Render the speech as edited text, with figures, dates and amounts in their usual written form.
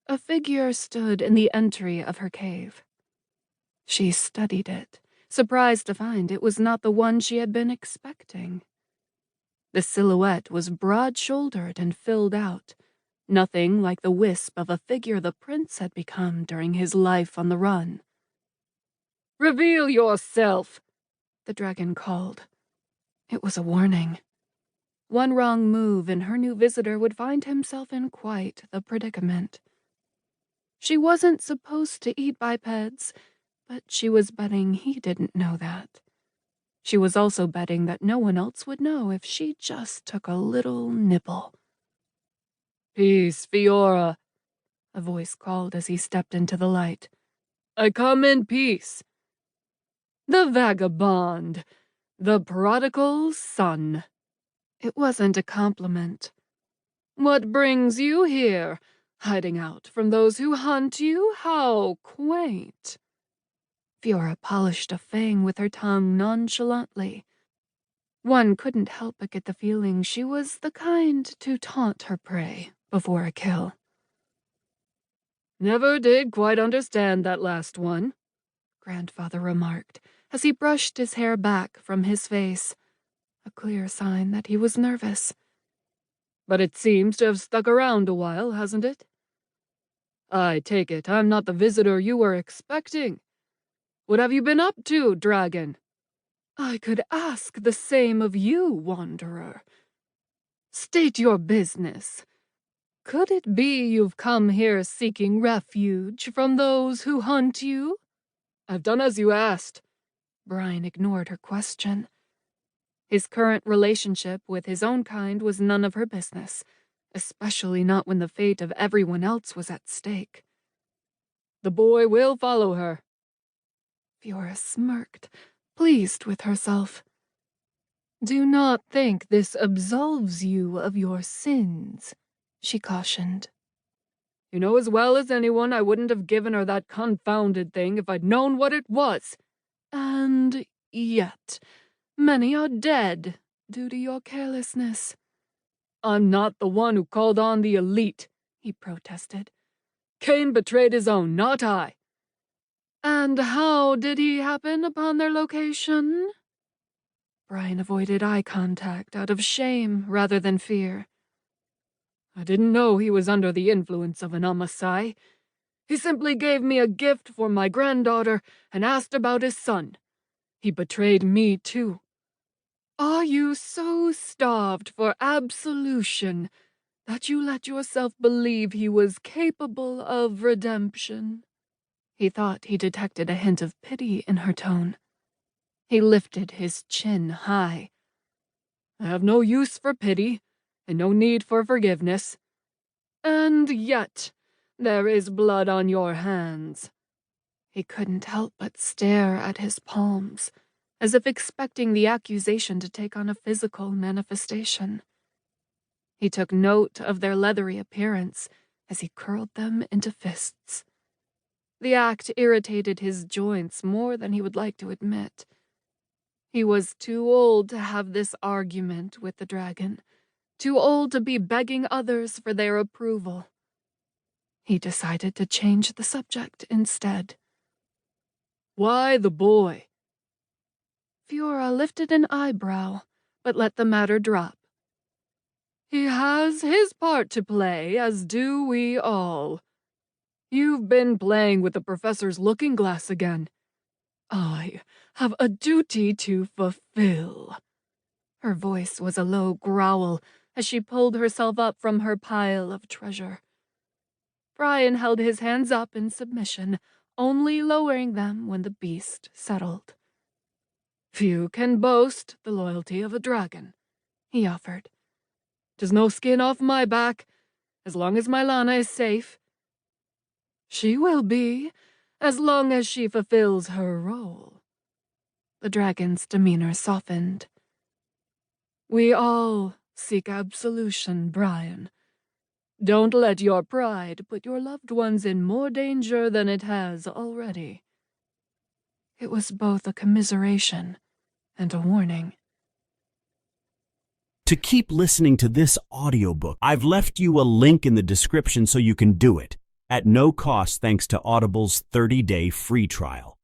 A figure stood in the entry of her cave. She studied it, surprised to find it was not the one she had been expecting. The silhouette was broad-shouldered and filled out, nothing like the wisp of a figure the prince had become during his life on the run. "Reveal yourself!" the dragon called. It was a warning. One wrong move and her new visitor would find himself in quite the predicament. She wasn't supposed to eat bipeds, but she was betting he didn't know that. She was also betting that no one else would know if she just took a little nibble. "Peace, Fiora," a voice called as he stepped into the light. "I come in peace." "The vagabond, the prodigal son." It wasn't a compliment. "What brings you here? Hiding out from those who hunt you? How quaint." Fiora polished a fang with her tongue nonchalantly. One couldn't help but get the feeling she was the kind to taunt her prey before a kill. "Never did quite understand that last one," Grandfather remarked as he brushed his hair back from his face, a clear sign that he was nervous. "But it seems to have stuck around a while, hasn't it? I take it I'm not the visitor you were expecting. What have you been up to, dragon?" "I could ask the same of you, wanderer. State your business. Could it be you've come here seeking refuge from those who hunt you?" "I've done as you asked." Brian ignored her question. His current relationship with his own kind was none of her business, especially not when the fate of everyone else was at stake. "The boy will follow her." Fiora smirked, pleased with herself. "Do not think this absolves you of your sins," she cautioned. "You know as well as anyone I wouldn't have given her that confounded thing if I'd known what it was. And yet, many are dead due to your carelessness." "I'm not the one who called on the elite," he protested. "Cain betrayed his own, not I." "And how did he happen upon their location?" Brian avoided eye contact out of shame rather than fear. "I didn't know he was under the influence of an Amasai. He simply gave me a gift for my granddaughter and asked about his son. He betrayed me, too." "Are you so starved for absolution that you let yourself believe he was capable of redemption?" He thought he detected a hint of pity in her tone. He lifted his chin high. "I have no use for pity, and no need for forgiveness. And yet, there is blood on your hands." He couldn't help but stare at his palms, as if expecting the accusation to take on a physical manifestation. He took note of their leathery appearance as he curled them into fists. The act irritated his joints more than he would like to admit. He was too old to have this argument with the dragon, too old to be begging others for their approval. He decided to change the subject instead. "Why the boy?" Fiora lifted an eyebrow, but let the matter drop. "He has his part to play, as do we all. You've been playing with the professor's looking glass again. I have a duty to fulfill." Her voice was a low growl as she pulled herself up from her pile of treasure. Brian held his hands up in submission, only lowering them when the beast settled. "Few can boast the loyalty of a dragon," he offered. "'Tis no skin off my back, as long as my Lana is safe." "She will be, as long as she fulfills her role." The dragon's demeanor softened. "We all seek absolution, Brian. Don't let your pride put your loved ones in more danger than it has already." It was both a commiseration and a warning. To keep listening to this audiobook, I've left you a link in the description so you can do it. at no cost thanks to Audible's 30-day free trial.